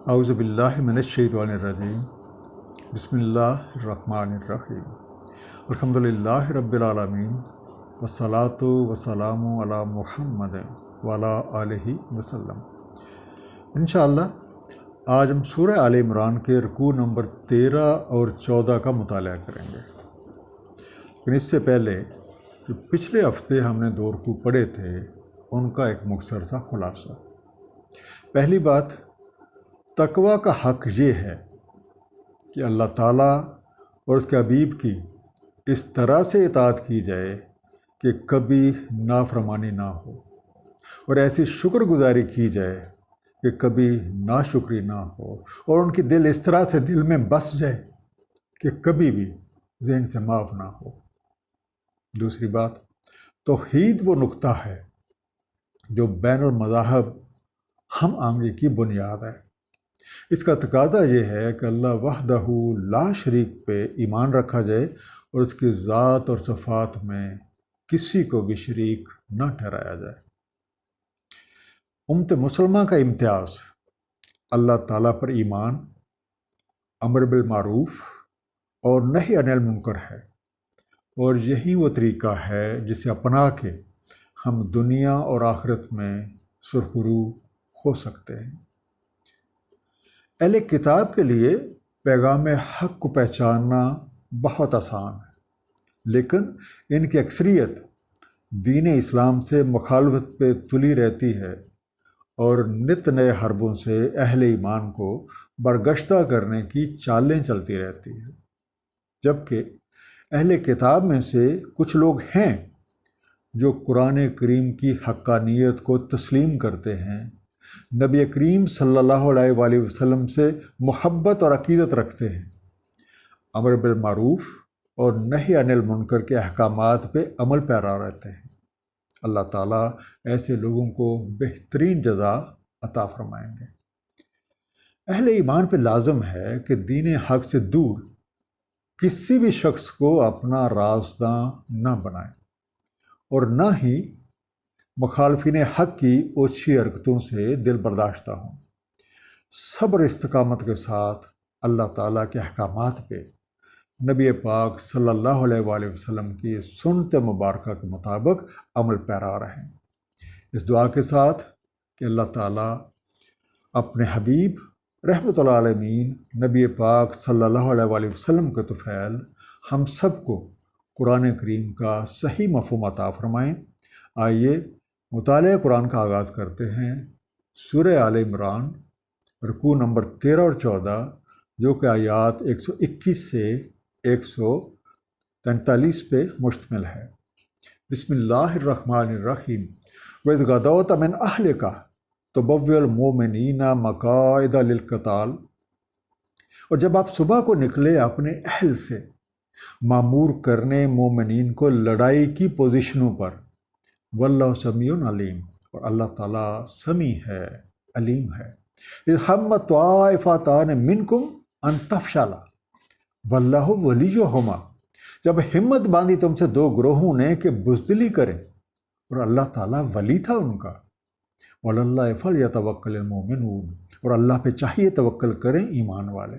اعوذ باللہ من الشیطان الرجیم بسم اللہ الرحمن الرحیم الحمدللہ رب العالمین والصلاة والسلام علی محمد وعلی آلہ وسلم۔ انشاءاللہ آج ہم سورہ آل عمران کے رکوع نمبر 13 اور 14 کا مطالعہ کریں گے، لیکن اس سے پہلے جو پچھلے ہفتے ہم نے 2 رکوع پڑھے تھے ان کا ایک مختصر سا خلاصہ۔ پہلی بات، تقویٰ کا حق یہ ہے کہ اللہ تعالیٰ اور اس کے حبیب کی اس طرح سے اطاعت کی جائے کہ کبھی نافرمانی نہ ہو، اور ایسی شکر گزاری کی جائے کہ کبھی ناشکری نہ ہو، اور ان کی دل اس طرح سے دل میں بس جائے کہ کبھی بھی ذہن سے معاف نہ ہو۔ دوسری بات، توحید وہ نقطہ ہے جو بین المذاہب ہم آہنگی کی بنیاد ہے۔ اس کا تقاضا یہ ہے کہ اللہ وحدہ لا شریک پہ ایمان رکھا جائے اور اس کی ذات اور صفات میں کسی کو بھی شریک نہ ٹھہرایا جائے۔ امت مسلمہ کا امتیاز اللہ تعالیٰ پر ایمان، امر بالمعروف اور نہی عن المنکر ہے، اور یہی وہ طریقہ ہے جسے اپنا کے ہم دنیا اور آخرت میں سرخرو ہو سکتے ہیں۔ اہل کتاب کے لیے پیغام حق کو پہچاننا بہت آسان ہے، لیکن ان کی اکثریت دین اسلام سے مخالفت پہ تلی رہتی ہے اور نت نئے حربوں سے اہل ایمان کو برگشتہ کرنے کی چالیں چلتی رہتی ہیں۔ جبکہ اہل کتاب میں سے کچھ لوگ ہیں جو قرآن کریم کی حقانیت کو تسلیم کرتے ہیں، نبی کریم صلی اللہ علیہ وآلہ وسلم سے محبت اور عقیدت رکھتے ہیں، امر بالمعروف اور نہی عن المنکر کے احکامات پہ عمل پیرا رہتے ہیں۔ اللہ تعالیٰ ایسے لوگوں کو بہترین جزا عطا فرمائیں گے۔ اہل ایمان پہ لازم ہے کہ دین حق سے دور کسی بھی شخص کو اپنا رازداں نہ بنائیں، اور نہ ہی مخالفین حق کی اوچھی حرکتوں سے دل برداشتہ ہوں۔ صبر استقامت کے ساتھ اللہ تعالیٰ کے احکامات پہ نبی پاک صلی اللہ علیہ وآلہ وسلم کی سنت مبارکہ کے مطابق عمل پیرا رہیں، اس دعا کے ساتھ کہ اللہ تعالیٰ اپنے حبیب رحمۃ اللہ عالمین نبی پاک صلی اللہ علیہ وآلہ وسلم کے طفیل ہم سب کو قرآن کریم کا صحیح مفہوم عطا فرمائیں۔ آئیے مطالعہ قرآن کا آغاز کرتے ہیں۔ سورہ آل عمران رکوع نمبر 13 اور 14، جو کہ آیات 121 سے 143 پہ مشتمل ہے۔ بسم اللہ الرحمن الرحیم۔ وَإِذْ غَدَوْتَ مِنْ أَهْلِكَ تُبَوِّئُ الْمُؤْمِنِينَ مَقَاعِدَ لِلْقِتَالِ، اور جب آپ صبح کو نکلے اپنے اہل سے معمور کرنے مومنین کو لڑائی کی پوزیشنوں پر، واللہ سمیع علیم، اور اللہ تعالیٰ سمیع ہے، علیم ہے۔ اذ ہمت طائفتان منکم ان تفشلا واللہ ولیہما، جب ہمت باندھی تم سے 2 گروہوں نے کہ بزدلی کریں، اور اللہ تعالیٰ ولی تھا ان کا۔ وعلی اللہ فلیتوکل المؤمنون، اور اللہ پہ چاہیے توکل کریں ایمان والے۔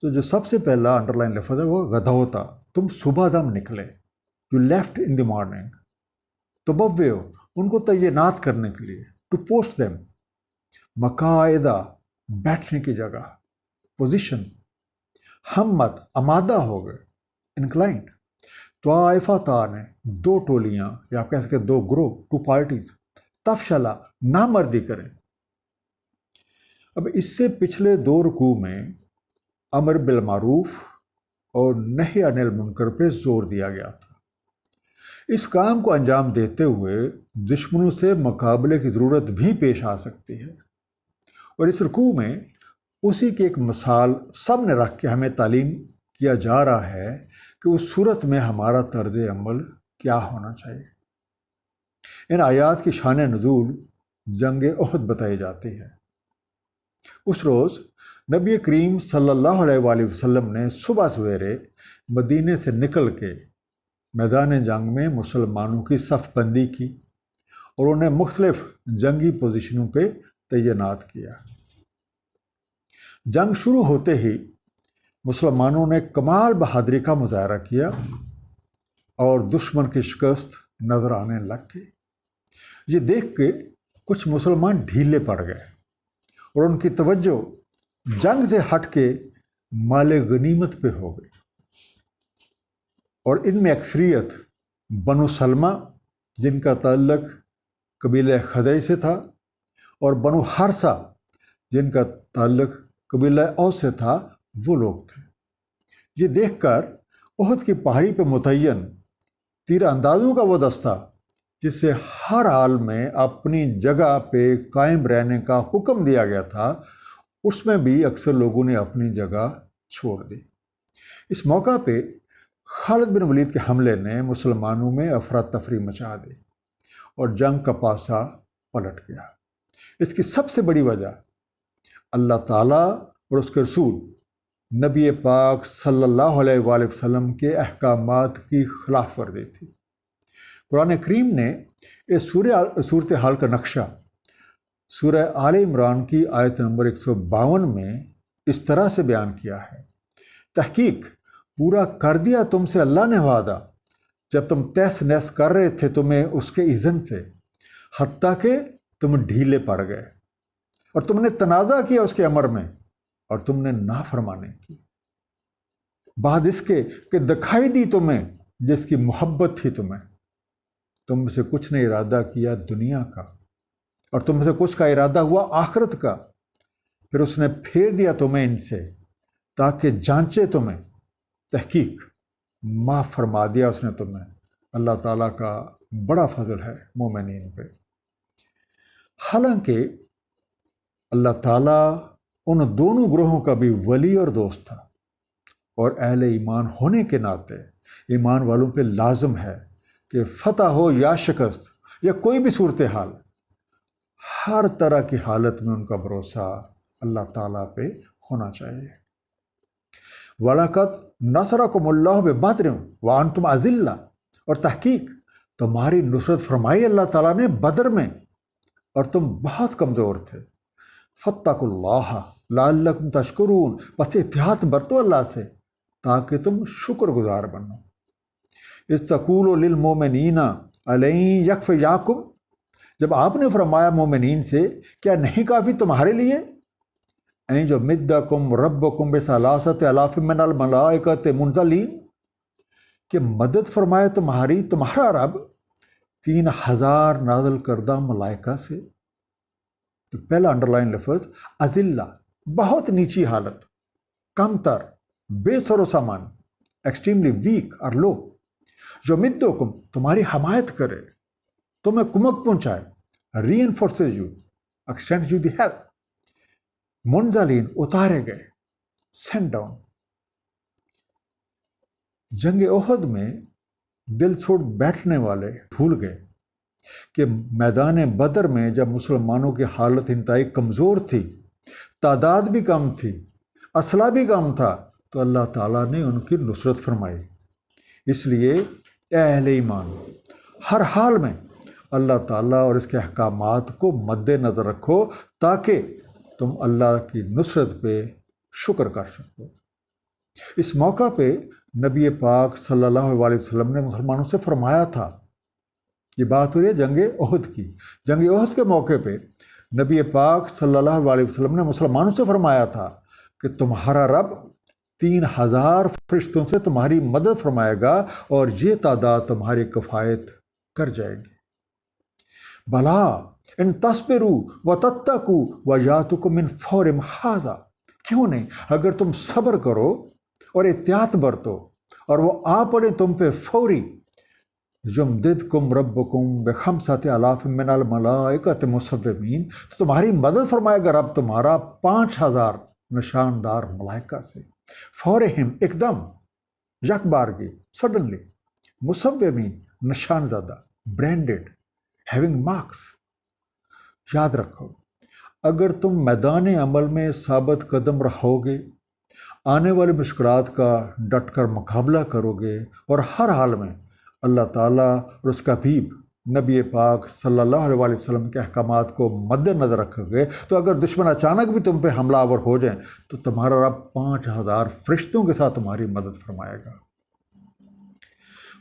تو جو سب سے پہلا انڈر لائن لفظ ہے وہ غدوتا، تم صبح دم نکلے، you left in the morning. تبوّئ، ان کو تعینات کرنے کے لیے، ٹو پوسٹ دیم۔ مقاعدہ، بیٹھنے کی جگہ، پوزیشن۔ ہمت، آمادہ ہو گئے، انکلائنڈ۔ طائفتان، 2 ٹولیاں، یا آپ کہہ سکتے 2 گروہ، 2 پارٹیز۔ تفشلا، نامردی کریں۔ اب اس سے پچھلے 2 رکوع میں امر بالمعروف اور نہی عن المنکر پہ زور دیا گیا تھا۔ اس کام کو انجام دیتے ہوئے دشمنوں سے مقابلے کی ضرورت بھی پیش آ سکتی ہے، اور اس رکوع میں اسی کی ایک مثال سامنے رکھ کے ہمیں تعلیم کیا جا رہا ہے کہ اس صورت میں ہمارا طرز عمل کیا ہونا چاہیے۔ ان آیات کی شان نزول جنگ احد بتائی جاتی ہے۔ اس روز نبی کریم صلی اللہ علیہ وآلہ وسلم نے صبح سویرے مدینے سے نکل کے میدان جنگ میں مسلمانوں کی صف بندی کی، اور انہیں مختلف جنگی پوزیشنوں پہ تعینات کیا۔ جنگ شروع ہوتے ہی مسلمانوں نے کمال بہادری کا مظاہرہ کیا اور دشمن کی شکست نظر آنے لگ گئی۔ یہ دیکھ کے کچھ مسلمان ڈھیلے پڑ گئے اور ان کی توجہ جنگ سے ہٹ کے مال غنیمت پہ ہو گئی، اور ان میں اکثریت بنو سلمہ جن کا تعلق قبیلہ خزرج سے تھا، اور بنو حارثہ جن کا تعلق قبیلہ اوس سے تھا، وہ لوگ تھے۔ یہ دیکھ کر احد کی پہاڑی پہ متعین تیر اندازوں کا وہ دستہ جسے ہر حال میں اپنی جگہ پہ قائم رہنے کا حکم دیا گیا تھا، اس میں بھی اکثر لوگوں نے اپنی جگہ چھوڑ دی۔ اس موقع پہ خالد بن ولید کے حملے نے مسلمانوں میں افراتفری مچا دی اور جنگ کا پاسا پلٹ گیا۔ اس کی سب سے بڑی وجہ اللہ تعالیٰ اور اس کے رسول نبی پاک صلی اللہ علیہ وآلہ وسلم کے احکامات کی خلاف ورزی تھی۔ قرآن کریم نے اس صورتحال کا نقشہ سورہ آل عمران کی آیت نمبر 152 میں اس طرح سے بیان کیا ہے: تحقیق پورا کر دیا تم سے اللہ نے وعدہ، جب تم تہس نہس کر رہے تھے تمہیں اس کے اذن سے، حتیٰ کہ تم ڈھیلے پڑ گئے اور تم نے تنازع کیا اس کے امر میں، اور تم نے نافرمانی کی بعد اس کے کہ دکھائی دی تمہیں جس کی محبت تھی تمہیں۔ تم سے کچھ نے ارادہ کیا دنیا کا، اور تم سے کچھ کا ارادہ ہوا آخرت کا، پھر اس نے پھیر دیا تمہیں ان سے تاکہ جانچے تمہیں۔ تحقیق معاف فرما دیا اس نے تمہیں۔ اللہ تعالیٰ کا بڑا فضل ہے مومنین پہ۔ حالانکہ اللہ تعالیٰ ان دونوں گروہوں کا بھی ولی اور دوست تھا، اور اہل ایمان ہونے کے ناطے ایمان والوں پہ لازم ہے کہ فتح ہو یا شکست یا کوئی بھی صورتحال، ہر طرح کی حالت میں ان کا بھروسہ اللہ تعالیٰ پہ ہونا چاہیے۔ وَلَقَدْ نَصَرَكُمُ اللَّهُ بِبَدْرٍ وَأَنْتُمْ أَذِلَّةٌ، اور تحقیق تمہاری نصرت فرمائی اللہ تعالیٰ نے بدر میں اور تم بہت کمزور تھے۔ فَاتَّقُوا اللَّهَ لَعَلَّكُمْ تَشْكُرُونَ، پس احتیاط برتو اللہ سے تاکہ تم شکر گزار بنو۔ اِذْ تَقُولُ لِلْمُؤْمِنِينَ أَلَنْ يَكْفِيَاكُمْ، جب آپ نے فرمایا مومنین سے کیا نہیں کافی تمہارے لیے، اَن یمدکم ربکم بثلاثۃ آلاف من الملائکۃ منزلین، کہ مدد فرمائے تمہارا رب 3000 نازل کردہ ملائکہ سے۔ تو پہلا انڈرلائن لفظ اذلہ، بہت نیچی حالت، کم تر، بے سر و سامان، ایکسٹریملی ویک اور لو۔ یمدکم تمہاری حمایت کرے، تمہیں کمک پہنچائے، reinforces you, extend you the help. منزلین اتارے گئے، سینڈ ڈاؤن۔ جنگ احد میں دل چھوڑ بیٹھنے والے بھول گئے کہ میدان بدر میں جب مسلمانوں کی حالت انتہائی کمزور تھی، تعداد بھی کم تھی، اسلحہ بھی کم تھا، تو اللہ تعالیٰ نے ان کی نصرت فرمائی۔ اس لیے اے اہل ایمان، ہر حال میں اللہ تعالیٰ اور اس کے احکامات کو مد نظر رکھو تاکہ تم اللہ کی نصرت پہ شکر کر سکو۔ اس موقع پہ نبی پاک صلی اللہ علیہ وسلم نے مسلمانوں سے فرمایا تھا، یہ بات ہو رہی ہے جنگ احد کی۔ جنگ احد کے موقع پہ نبی پاک صلی اللہ علیہ وسلم نے مسلمانوں سے فرمایا تھا کہ تمہارا رب 3000 فرشتوں سے تمہاری مدد فرمائے گا اور یہ تعداد تمہاری کفایت کر جائے گی۔ بلا ان تصبروا وتتقوا ویاتکم من فورم ھذا، کیوں نہیں، اگر تم صبر کرو اور احتیاط برتو اور وہ آ پڑے تم پہ فوری، یمددکم ربکم بخمسۃ آلاف من الملائکۃ مصومین، تو تمہاری مدد فرمائے گا رب تمہارا 5000 نشاندار ملائکہ سے، فورہم ایک دم، یک بارگی، سڈنلی، مصومین نشان زدہ، برینڈڈ، ہیونگ مارکس۔ یاد رکھو، اگر تم میدان عمل میں ثابت قدم رہو گے، آنے والی مشکلات کا ڈٹ کر مقابلہ کرو گے، اور ہر حال میں اللہ تعالیٰ اور اس کا حبیب نبی پاک صلی اللہ علیہ وآلہ وسلم کے احکامات کو مد نظر رکھو گے تو اگر دشمن اچانک بھی تم پہ حملہ آور ہو جائیں تو تمہارا رب 5000 فرشتوں کے ساتھ تمہاری مدد فرمائے گا۔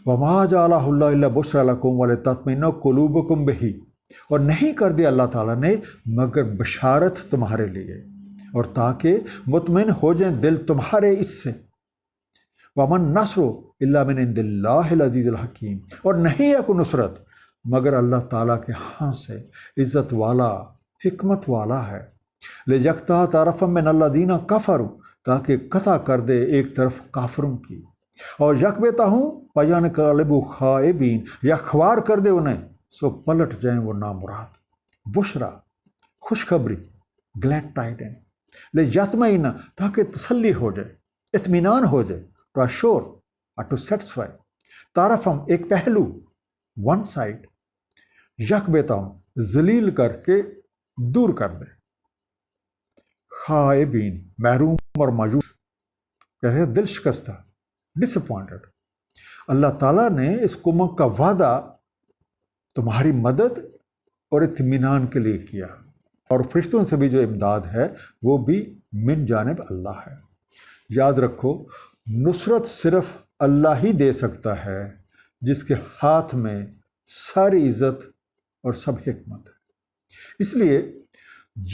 وَمَا جَعَلَهُ اللَّهُ إِلَّا بُشْرًا لَكُمْ وَلِتَطْمَئِنَّ قُلُوبُكُمْ بِهِ، اور نہیں کر دیا اللہ تعالیٰ نے مگر بشارت تمہارے لیے اور تاکہ مطمئن ہو جائیں دل تمہارے اس سے۔ وَمَن نَّصْرُ إِلَّا مِنْ عِنْدِ اللَّهِ الْعَزِيزِ الْحَكِيمِ، اور نہیں ہے کوئی نصرت مگر اللہ تعالیٰ کے ہاں سے عزت والا حکمت والا ہے۔ لِيَقْطَعَ طَرَفًا مِّنَ الَّذِينَ كَفَرُوا، تاکہ قطع کر دے ایک طرف کافروں کی، اور یکبتہم فَيَنْقَلِبُوا خَائِبِینَ، یا خوار کر دے انہیں سو پلٹ جائیں وہ نامراد۔ بشرا خوشخبری، گلیڈ ٹائڈن، لِیَطْمَئِنَّ تاکہ تسلی ہو جائے، اطمینان ہو جائے، ٹو اشور اور ٹو سیٹسفائی، طرفم ایک پہلو، ون سائڈ، یکبتہم ذلیل کر کے دور کر دے، خائبین محروم اور مایوس، کہتے ہیں دل شکستہ، ڈس اپوائنٹڈ۔ اللہ تعالیٰ نے اس کمک کا وعدہ تمہاری مدد اور اطمینان کے لیے کیا، اور فرشتوں سے بھی جو امداد ہے وہ بھی من جانب اللہ ہے۔ یاد رکھو نصرت صرف اللہ ہی دے سکتا ہے جس کے ہاتھ میں ساری عزت اور سب حکمت ہے۔ اس لیے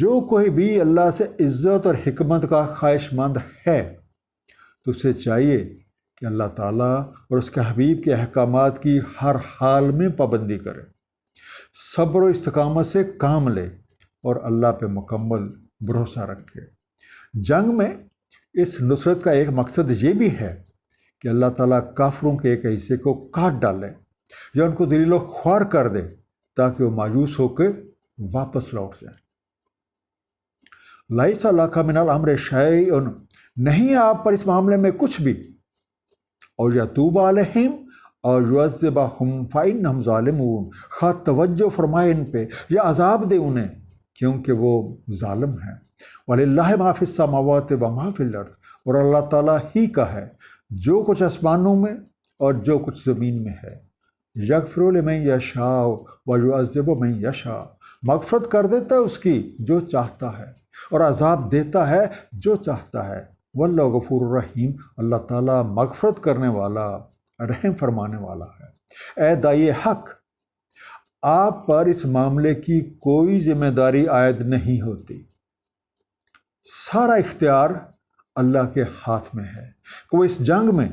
جو کوئی بھی اللہ سے عزت اور حکمت کا خواہش مند ہے تو اسے چاہیے کہ اللہ تعالیٰ اور اس کے حبیب کے احکامات کی ہر حال میں پابندی کرے، صبر و استقامت سے کام لے اور اللہ پہ مکمل بھروسہ رکھے۔ جنگ میں اس نصرت کا ایک مقصد یہ بھی ہے کہ اللہ تعالیٰ کافروں کے ایک حصے کو کاٹ ڈالے یا ان کو ذلیل و خوار کر دے تاکہ وہ مایوس ہو کے واپس لوٹ جائیں۔ لیس لک من الامر شیء، نہیں آپ پر اس معاملے میں کچھ بھی، اور یتوب علیہم اور یعذبہم فإنہم ظالمون، خواہ توجہ فرمائے ان پہ یا عذاب دے انہیں کیونکہ وہ ظالم ہیں۔ وَلِلَّهِ مَا فِي السَّمَاوَاتِ وَمَا فِي الْأَرْضِ، اور اللہ تعالیٰ ہی کا ہے جو کچھ آسمانوں میں اور جو کچھ زمین میں ہے۔ یغفر لمن یشاء ویعذب من یشاء، مغفرت کر دیتا ہے اس کی جو چاہتا ہے اور عذاب دیتا ہے جو چاہتا ہے۔ واللہ غفور الرحیم، اللہ تعالیٰ مغفرت کرنے والا رحم فرمانے والا ہے۔ اے داعی حق، آپ پر اس معاملے کی کوئی ذمہ داری عائد نہیں ہوتی، سارا اختیار اللہ کے ہاتھ میں ہے کہ وہ اس جنگ میں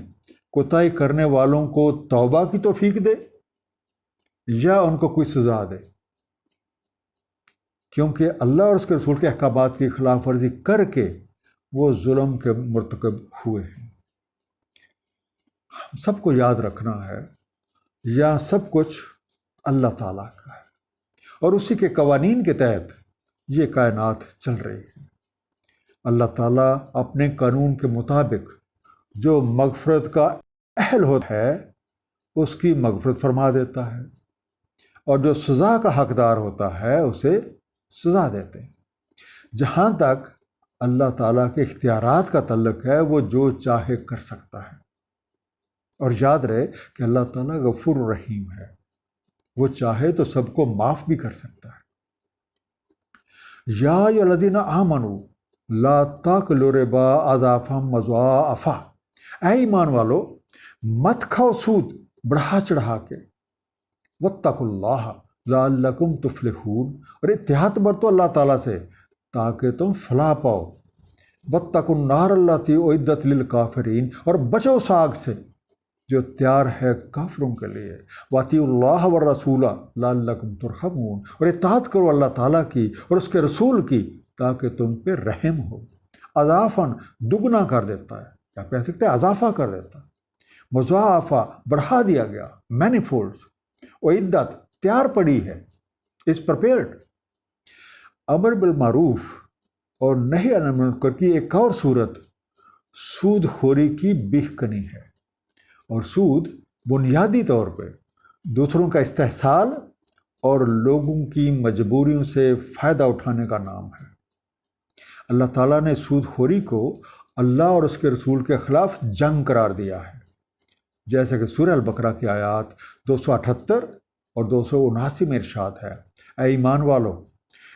کوتاہی کرنے والوں کو توبہ کی توفیق دے یا ان کو کوئی سزا دے، کیونکہ اللہ اور اس کے رسول کے احکامات کی خلاف ورزی کر کے وہ ظلم کے مرتکب ہوئے ہیں۔ ہم سب کو یاد رکھنا ہے یا سب کچھ اللہ تعالیٰ کا ہے اور اسی کے قوانین کے تحت یہ کائنات چل رہی ہے۔ اللہ تعالیٰ اپنے قانون کے مطابق جو مغفرت کا اہل ہوتا ہے اس کی مغفرت فرما دیتا ہے، اور جو سزا کا حقدار ہوتا ہے اسے سزا دیتے ہیں۔ جہاں تک اللہ تعالیٰ کے اختیارات کا تعلق ہے وہ جو چاہے کر سکتا ہے، اور یاد رہے کہ اللہ تعالیٰ غفور الرحیم ہے، وہ چاہے تو سب کو معاف بھی کر سکتا ہے۔ یا ایھا الذین آمنوا لا تاکلوا الربا اضعافا مضاعفا، اے ایمان والو مت کھاؤ سود بڑھا چڑھا کے، واتقوا اللہ لعلکم تفلحون، اور اتحاد برتو اللہ تعالیٰ سے تاکہ تم فلاح پاؤ۔ واتقوا النار التی اعدت للکافرین، اور بچو اس آگ سے جو تیار ہے کافروں کے لیے۔ واطیعوا اللہ والرسول لعلکم ترحمون، اور اطاعت کرو اللہ تعالیٰ کی اور اس کے رسول کی تاکہ تم پہ رحم ہو۔ اضافاً دگنا کر دیتا ہے، یا کہہ سکتے ہیں اضافہ کر دیتا ہے، مضاعفہ بڑھا دیا گیا، مینی فولڈز، اعدت تیار پڑی ہے، از پریپیئرڈ۔ امر بالمعروف اور نہی عن المنکر کی ایک اور صورت سود خوری کی بیخ کنی ہے، اور سود بنیادی طور پہ دوسروں کا استحصال اور لوگوں کی مجبوریوں سے فائدہ اٹھانے کا نام ہے۔ اللہ تعالیٰ نے سود خوری کو اللہ اور اس کے رسول کے خلاف جنگ قرار دیا ہے، جیسے کہ سورہ البقرہ کی آیات 278 اور 279 میں ارشاد ہے، اے ایمان والو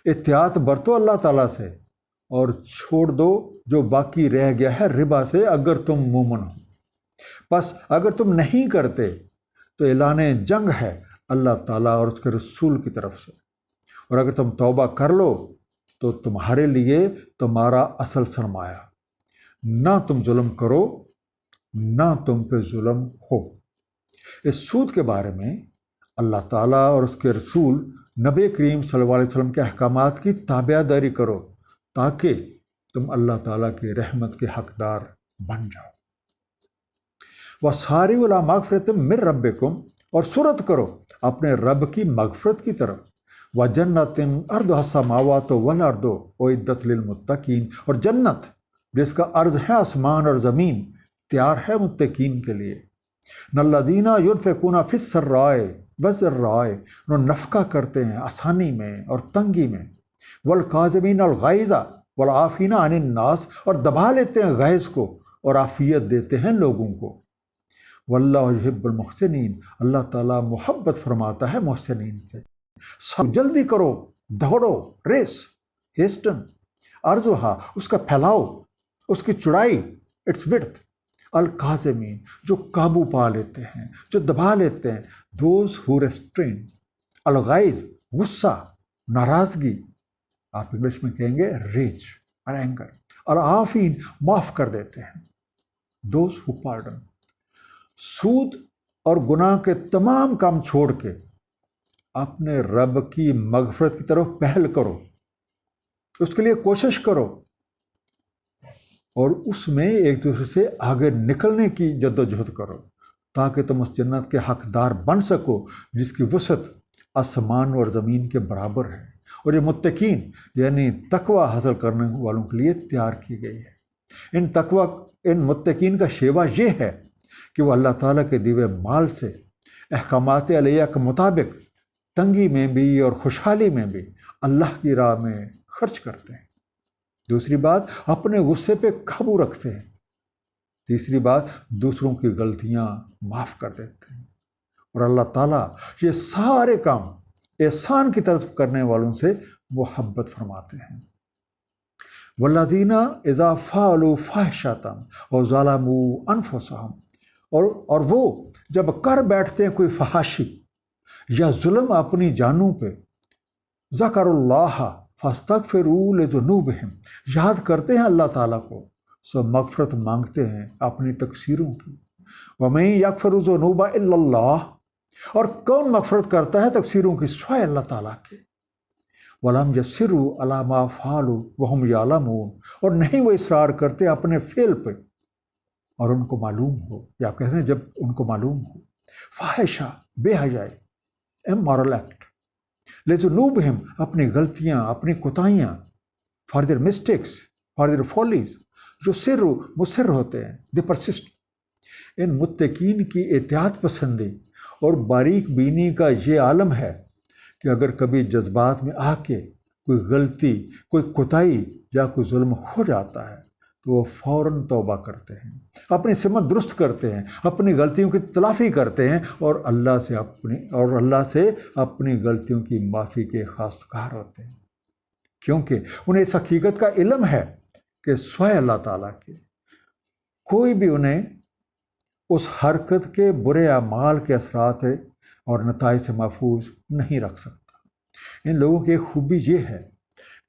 احتیاط برتو اللہ تعالیٰ سے اور چھوڑ دو جو باقی رہ گیا ہے ربا سے اگر تم مومن ہو۔ بس اگر تم نہیں کرتے تو اعلان جنگ ہے اللہ تعالیٰ اور اس کے رسول کی طرف سے، اور اگر تم توبہ کر لو تو تمہارے لیے تمہارا اصل سرمایہ، نہ تم ظلم کرو نہ تم پہ ظلم ہو۔ اس سود کے بارے میں اللہ تعالیٰ اور اس کے رسول نبی کریم صلی اللہ علیہ وسلم کے احکامات کی تابع داری کرو تاکہ تم اللہ تعالیٰ کی رحمت کے حقدار بن جاؤ۔ وَسَارِعُوا إِلَىٰ مَغْفِرَةٍ مِّن رَبِّكُمْ، اور سرعت کرو اپنے رب کی مغفرت کی طرف، وَجَنَّةٍ أَرْضُهَا السَّمَاوَاتُ وَالْأَرْضُ أُعِدَّتْ لِلْمُتَّقِينَ، اور جنت جس کا عرض ہے آسمان اور زمین تیار ہے متقین کے لیے۔ الَّذِينَ يُنْفِقُونَ فِي السَّرَّاءِ وَالضَّرَّاءِ، وہ نفقہ کرتے ہیں آسانی میں اور تنگی میں، وَالْكَاظِمِينَ الْغَيْظَ وَالْعَافِينَ عَنِ النَّاسِ، اور دبا لیتے ہیں غیظ کو اور عافیت دیتے ہیں لوگوں کو۔ وَاللَّهُ يُحِبُّ الْمُحْسِنِينَ، اللہ تعالیٰ محبت فرماتا ہے محسنین سے۔ جلدی کرو، دوڑو، ریس، ہیسٹن، عرضھا، اس کا پھیلاؤ، اس کی چڑائی، اٹس وڈتھ، القاظمین، جو قابو پا لیتے ہیں، جو دبا لیتے ہیں، دوز ہو ریسٹرین، الغیظ، غصہ، ناراضگی، آپ انگلش میں کہیں گے ریج اور اینگر، العافین، معاف کر دیتے ہیں، دوز ہو پارڈن۔ سود اور گناہ کے تمام کام چھوڑ کے اپنے رب کی مغفرت کی طرف پہل کرو، اس کے لیے کوشش کرو، اور اس میں ایک دوسرے سے آگے نکلنے کی جد و جہد کرو تاکہ تم اس جنت کے حقدار بن سکو جس کی وسعت آسمان اور زمین کے برابر ہے، اور یہ متقین یعنی تقوی حاصل کرنے والوں کے لیے تیار کی گئی ہے۔ ان متقین کا شیوا یہ ہے کہ وہ اللہ تعالیٰ کے دیے مال سے احکامات علیہ کے مطابق تنگی میں بھی اور خوشحالی میں بھی اللہ کی راہ میں خرچ کرتے ہیں۔ دوسری بات، اپنے غصے پہ قابو رکھتے ہیں۔ تیسری بات، دوسروں کی غلطیاں معاف کر دیتے ہیں، اور اللہ تعالیٰ یہ سارے کام احسان کی طرف کرنے والوں سے محبت فرماتے ہیں۔ والذین اذا فعلوا فاحشۃ وظلموا انفسهم، اور وہ جب کر بیٹھتے ہیں کوئی فحاشی یا ظلم اپنی جانوں پہ، ذکر اللہ فاستغفروا لذنوبہم، یاد کرتے ہیں اللہ تعالیٰ کو، سو مغفرت مانگتے ہیں اپنی تقصیروں کی۔ وَمَن یغفر الذنوب الا اللہ، اور کون مغفرت کرتا ہے تقصیروں کی سوائے اللہ تعالیٰ کے۔ وَلَمْ يَصِرُّوا عَلَىٰ مَا فَعَلُوا وَهُمْ يَعْلَمُونَ، اور نہیں وہ اصرار کرتے اپنے فعل پہ اور ان کو معلوم ہو، یا آپ کہتے ہیں جب ان کو معلوم ہو۔ فاحشہ، بے حیائی، امورل ایکٹ، لذنوبہم، اپنی غلطیاں، اپنی کوتاہیاں، for their mistakes, for their follies, جو مصر ہوتے ہیں، دی پرسسٹ۔ ان متقین کی احتیاط پسندی اور باریک بینی کا یہ عالم ہے کہ اگر کبھی جذبات میں آ کے کوئی غلطی، کوئی کوتاہی یا کوئی ظلم ہو جاتا ہے تو وہ فوراً توبہ کرتے ہیں، اپنی سمت درست کرتے ہیں، اپنی غلطیوں کی تلافی کرتے ہیں، اور اللہ سے اپنی غلطیوں کی معافی کے خواستگار ہوتے ہیں، کیونکہ انہیں اس حقیقت کا علم ہے کہ سوائے اللہ تعالیٰ کے کوئی بھی انہیں اس حرکت کے برے اعمال کے اثرات اور نتائج سے محفوظ نہیں رکھ سکتا۔ ان لوگوں کی ایک خوبی یہ ہے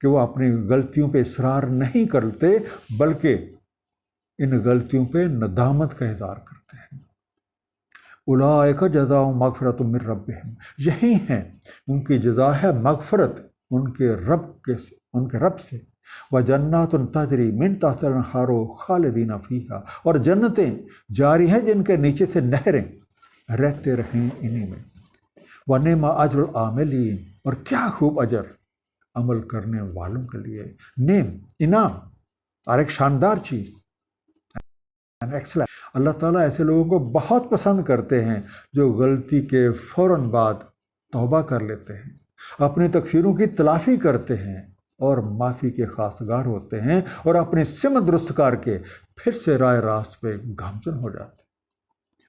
کہ وہ اپنی غلطیوں پہ اصرار نہیں کرتے بلکہ ان غلطیوں پہ ندامت کا اظہار کرتے ہیں۔ اولئک جزاؤہم مغفرۃ من ربہم، یہی ہیں ان کی جزا ہے مغفرت ان کے رب سے، وجنات تجری من تحتہا الانہار خالدین فیہا، اور جنتیں جاری ہیں جن کے نیچے سے نہریں رہتے رہیں انہی میں۔ ونعم اجر العاملین، اور کیا خوب اجر عمل کرنے والوں کے لیے، نعم، انعام، اور ایک شاندار چیز، اللہ تعالیٰ ایسے لوگوں کو بہت پسند کرتے ہیں جو غلطی کے فوراً بعد توبہ کر لیتے ہیں، اپنی تقصیروں کی تلافی کرتے ہیں اور معافی کے خواستگار ہوتے ہیں، اور اپنی سمت درست کر کے پھر سے راہ راست پہ گامزن ہو جاتے ہیں۔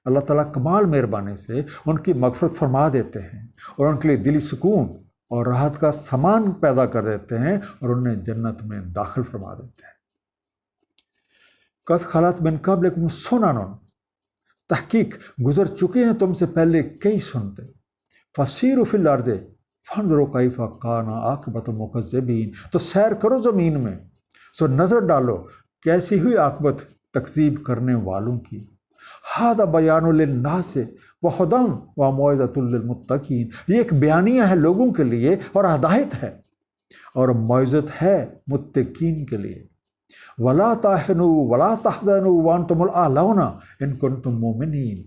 اللہ تعالیٰ کمال مہربانی سے ان کی مغفرت فرما دیتے ہیں اور ان کے لیے دلی سکون اور راحت کا سامان پیدا کر دیتے ہیں اور انہیں جنت میں داخل فرما دیتے ہیں۔ قد خلت من قبلکم سنن، تحقیق گزر چکے ہیں تم سے پہلے کئی سنتے، فسیروا فی الارض فانظروا کیف کان عاقبۃ المکذبین، تو سیر کرو زمین میں، سو نظر ڈالو کیسی ہوئی عاقبت تکذیب کرنے والوں کی۔ ھذا بیان للناس وہدی وموعظۃ للمتقین، یہ ایک بیانیہ ہے لوگوں کے لیے اور ہدایت ہے اور موعظت ہے متقین کے لیے۔ ولا تہنوا ولا تحزنوا وانتم الاعلون ان کنتم مؤمنین،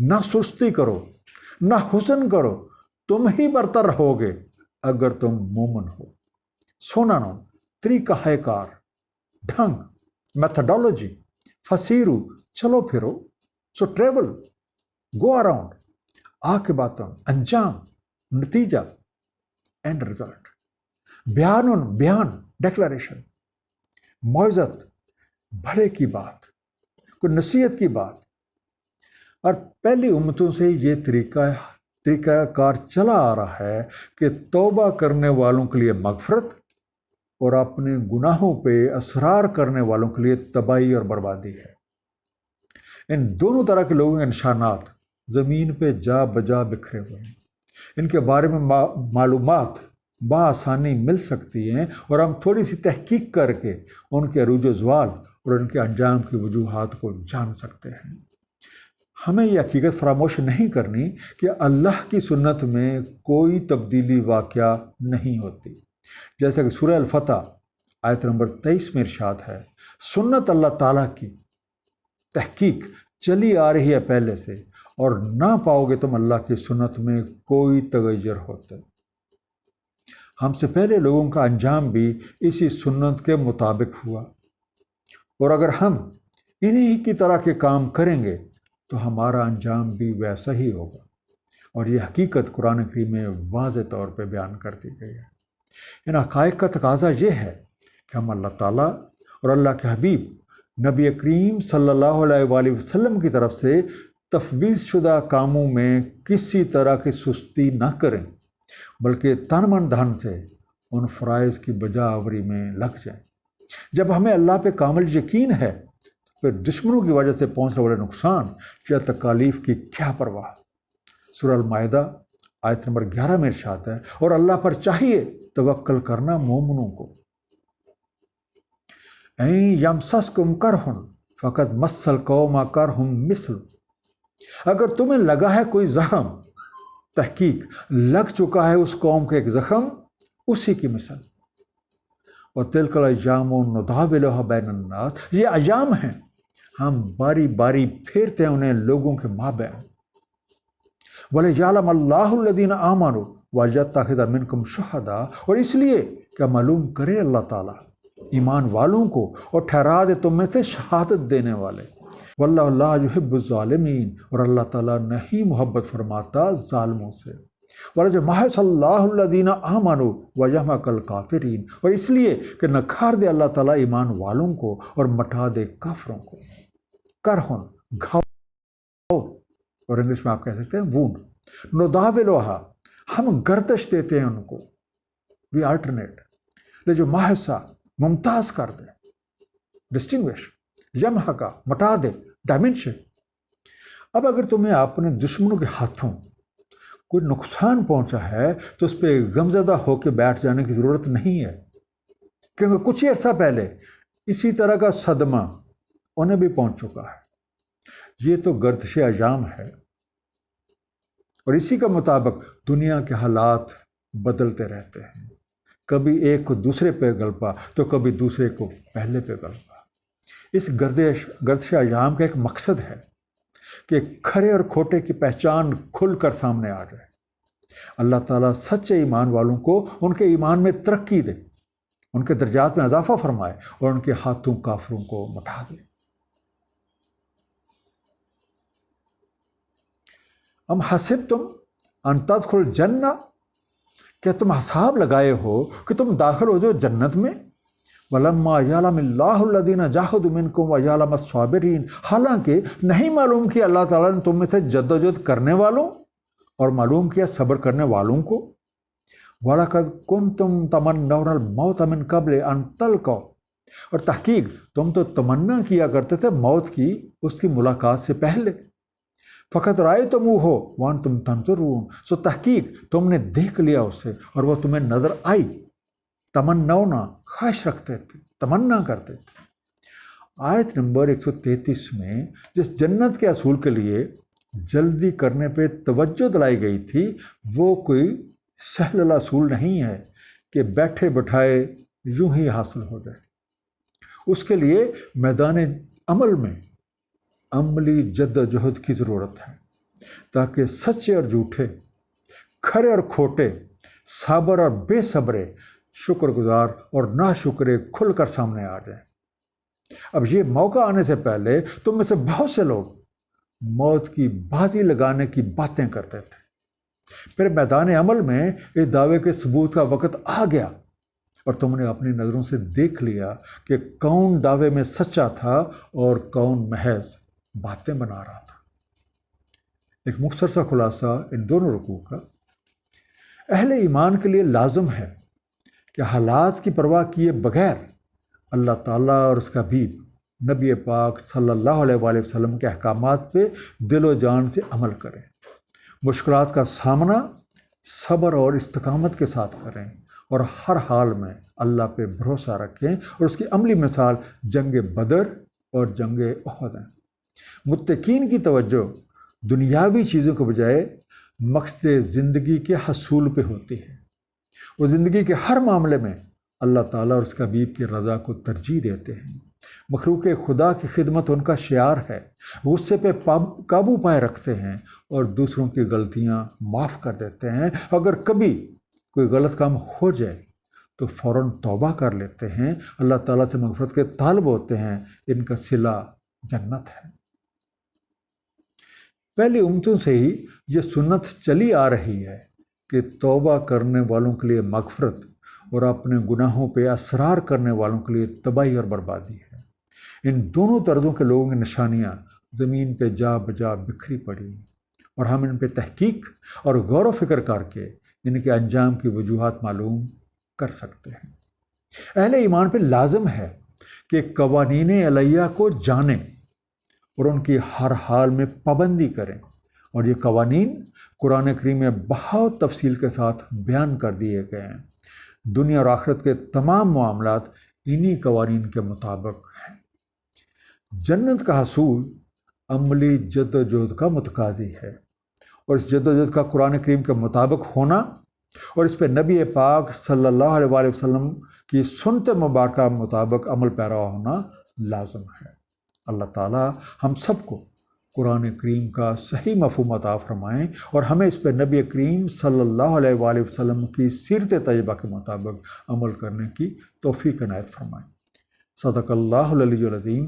نہ سستی کرو نہ حزن کرو، تم ہی برتر رہو گے اگر تم مومن ہو۔ سنن، طریقہ کار، ڈھنگ، میتھڈالوجی، فسیرو، چلو پھرو، سو ٹریول، گو اراؤنڈ، عاقبۃ، انجام، نتیجہ، اینڈ رزلٹ، بیان، ڈیکلریشن، موعظت، بھلے کی بات، کوئی نصیحت کی بات۔ اور پہلی امتوں سے یہ طریقہ کار چلا آ رہا ہے کہ توبہ کرنے والوں کے لیے مغفرت اور اپنے گناہوں پہ اصرار کرنے والوں کے لیے تباہی اور بربادی ہے۔ ان دونوں طرح کے لوگوں کے نشانات زمین پہ جا بجا بکھرے ہوئے ہیں، ان کے بارے میں معلومات بآسانی مل سکتی ہیں اور ہم تھوڑی سی تحقیق کر کے ان کے عروج و زوال اور ان کے انجام کی وجوہات کو جان سکتے ہیں۔ ہمیں یہ حقیقت فراموش نہیں کرنی کہ اللہ کی سنت میں کوئی تبدیلی واقعہ نہیں ہوتی، جیسا کہ سورہ الفتح آیت نمبر 23 میں ارشاد ہے، سنت اللہ تعالیٰ کی تحقیق چلی آ رہی ہے پہلے سے، اور نہ پاؤ گے تم اللہ کی سنت میں کوئی تغیر ہوتے۔ ہم سے پہلے لوگوں کا انجام بھی اسی سنت کے مطابق ہوا، اور اگر ہم انہی کی طرح کے کام کریں گے تو ہمارا انجام بھی ویسا ہی ہوگا، اور یہ حقیقت قرآن کریم میں واضح طور پہ بیان کر دی گئی ہے۔ ان حقائق کا تقاضا یہ ہے کہ ہم اللہ تعالیٰ اور اللہ کے حبیب نبی کریم صلی اللہ علیہ وآلہ وسلم کی طرف سے تفویض شدہ کاموں میں کسی طرح کی سستی نہ کریں، بلکہ تن من دھن سے ان فرائض کی بجا آوری میں لگ جائیں۔ جب ہمیں اللہ پہ کامل یقین ہے، پھر دشمنوں کی وجہ سے پہنچنے والے نقصان یا تکالیف کی کیا پرواہ۔ سورہ المائدہ آیت نمبر 11 میں ارشاد ہے، اور اللہ پر چاہیے توکل کرنا مومنوں کو۔ این یمسسکم کرہن فقد مس القوم کرہم مثل، اگر تمہیں لگا ہے کوئی زخم، تحقیق لگ چکا ہے اس قوم کا ایک زخم اسی کی مثل۔ اور تلک الایام نداولها بین الناس، یہ ایام ہیں، ہم باری باری پھیرتے ہیں انہیں لوگوں کے مابین۔ وَلِيَعْلَمَ اللَّهُ الَّذِينَ آمَنُوا وَيَتَّخِذَ مِنكُمْ شُهَدَاءَ، اور اس لیے کہ معلوم کرے اللہ تعالیٰ ایمان والوں کو اور ٹھہرا دے تم میں سے شہادت دینے والے۔ وَاللَّهُ لَا يُحِبُّ الظَّالِمِينَ، اور اللہ تعالیٰ نہیں محبت فرماتا ظالموں سے۔ وَلَيُمَحِّصَ اللَّهُ الَّذِينَ آمَنُوا وَيَمْحَقَ الْكَافِرِينَ، اور اس لیے کہ نکھار دے اللہ تعالیٰ ایمان والوں کو اور مٹا دے کافروں کو۔ کرہن، گھاؤ، اور انگلش میں آپ کہہ سکتے ہیں وونڈ۔ نداولوہا، ہم گردش دیتے ہیں ان کو، وی آلٹرنیٹ، لے جو محسا، ممتاز کر دے، ڈسٹنگوش، یمحقا، مٹا دے، ڈائمنشن۔ اب اگر تمہیں اپنے دشمنوں کے ہاتھوں کوئی نقصان پہنچا ہے تو اس پہ غمزدہ ہو کے بیٹھ جانے کی ضرورت نہیں ہے، کیونکہ کچھ ہی عرصہ پہلے اسی طرح کا صدمہ انہیں بھی پہنچ چکا ہے۔ یہ تو گردش ایام ہے، اور اسی کا مطابق دنیا کے حالات بدلتے رہتے ہیں، کبھی ایک کو دوسرے پہ غلبہ تو کبھی دوسرے کو پہلے پہ غلبہ۔ اس گردش ایام کا ایک مقصد ہے کہ کھرے اور کھوٹے کی پہچان کھل کر سامنے آ جائے۔ اللہ تعالیٰ سچے ایمان والوں کو ان کے ایمان میں ترقی دے، ان کے درجات میں اضافہ فرمائے اور ان کے ہاتھوں کافروں کو مٹا دے۔ ام حسبتم ان تدخلوا الجنہ، کیا تم حساب لگائے ہو کہ تم داخل ہو جاؤ جنت میں؟ وَلَمَّا يَعْلَمِ اللَّهُ الَّذِينَ جَاهَدُوا مِنكُمْ وَيَعْلَمَ الصَّابِرِينَ، حالانکہ نہیں معلوم کیا اللہ تعالیٰ نے تم میں سے جد و جہد کرنے والوں اور معلوم کیا صبر کرنے والوں کو۔ وَلَقَدْ كُنْتُمْ تَمَنَّوْنَ الْمَوْتَ مِنْ قَبْلِ أَنْ تَلْقَوْا، اور تحقیق تم تو تمنا کیا کرتے تھے موت کی اس کی ملاقات سے پہلے۔ فَقَدْ رَأَيْتُمُوهُ وَأَنْتُمْ تَنْظُرُونَ، سو تحقیق تم نے دیکھ لیا اسے اور وہ تمہیں نظر آئی۔ تمنونا، خواہش رکھتے تھے، تمنا کرتے تھے۔ آیت نمبر 133 میں جس جنت کے حصول کے لیے جلدی کرنے پہ توجہ دلائی گئی تھی، وہ کوئی سہل اصول نہیں ہے کہ بیٹھے بٹھائے یوں ہی حاصل ہو جائے۔ اس کے لیے میدان عمل میں عملی جد و جہد کی ضرورت ہے، تاکہ سچے اور جھوٹے، کھرے اور کھوٹے، صابر اور بے صبرے، شکر گزار اور ناشکرے کھل کر سامنے آ جائیں۔ اب یہ موقع آنے سے پہلے تم میں سے بہت سے لوگ موت کی بازی لگانے کی باتیں کرتے تھے، پھر میدان عمل میں اس دعوے کے ثبوت کا وقت آ گیا اور تم نے اپنی نظروں سے دیکھ لیا کہ کون دعوے میں سچا تھا اور کون محض باتیں بنا رہا تھا۔ ایک مختصر سا خلاصہ ان دونوں رکوع کا، اہل ایمان کے لیے لازم ہے کہ حالات کی پرواہ کیے بغیر اللہ تعالیٰ اور اس کا حبیب نبی پاک صلی اللہ علیہ وآلہ وسلم کے احکامات پہ دل و جان سے عمل کریں، مشکلات کا سامنا صبر اور استقامت کے ساتھ کریں اور ہر حال میں اللہ پہ بھروسہ رکھیں، اور اس کی عملی مثال جنگ بدر اور جنگ احد ہے۔ متقین کی توجہ دنیاوی چیزوں کے بجائے مقصد زندگی کے حصول پہ ہوتی ہے۔ وہ زندگی کے ہر معاملے میں اللہ تعالیٰ اور اس کا حبیب کی رضا کو ترجیح دیتے ہیں۔ مخلوق خدا کی خدمت ان کا شعار ہے، غصے پہ قابو پائے رکھتے ہیں اور دوسروں کی غلطیاں معاف کر دیتے ہیں۔ اگر کبھی کوئی غلط کام ہو جائے تو فوراً توبہ کر لیتے ہیں، اللہ تعالیٰ سے مغفرت کے طالب ہوتے ہیں، ان کا صلہ جنت ہے۔ پہلی امتوں سے ہی یہ سنت چلی آ رہی ہے کہ توبہ کرنے والوں کے لیے مغفرت اور اپنے گناہوں پہ اصرار کرنے والوں کے لیے تباہی اور بربادی ہے۔ ان دونوں طرزوں کے لوگوں کی نشانیاں زمین پہ جا بجا بکھری پڑی، اور ہم ان پہ تحقیق اور غور و فکر کر کے ان کے انجام کی وجوہات معلوم کر سکتے ہیں۔ اہل ایمان پہ لازم ہے کہ قوانین الہیہ کو جانیں اور ان کی ہر حال میں پابندی کریں، اور یہ قوانین قرآن کریم میں بہت تفصیل کے ساتھ بیان کر دیے گئے ہیں۔ دنیا اور آخرت کے تمام معاملات انہی قوانین کے مطابق ہیں۔ جنت کا حصول عملی جد و جہد کا متقاضی ہے، اور اس جد و جہد کا قرآن کریم کے مطابق ہونا اور اس پہ نبی پاک صلی اللہ علیہ وآلہ وسلم کی سنت مبارکہ مطابق عمل پیرا ہونا لازم ہے۔ اللہ تعالیٰ ہم سب کو قرآن کریم کا صحیح مفہوم عطا فرمائیں اور ہمیں اس پہ نبی کریم صلی اللہ علیہ وآلہ وسلم کی سیرت طیبہ کے مطابق عمل کرنے کی توفیق عنایت فرمائیں۔ صدق اللہ العلی العظیم،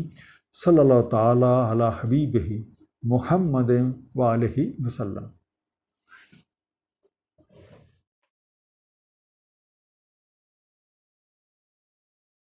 صلی اللہ تعالیٰ علی حبیبہ محمد وآلہ وسلم۔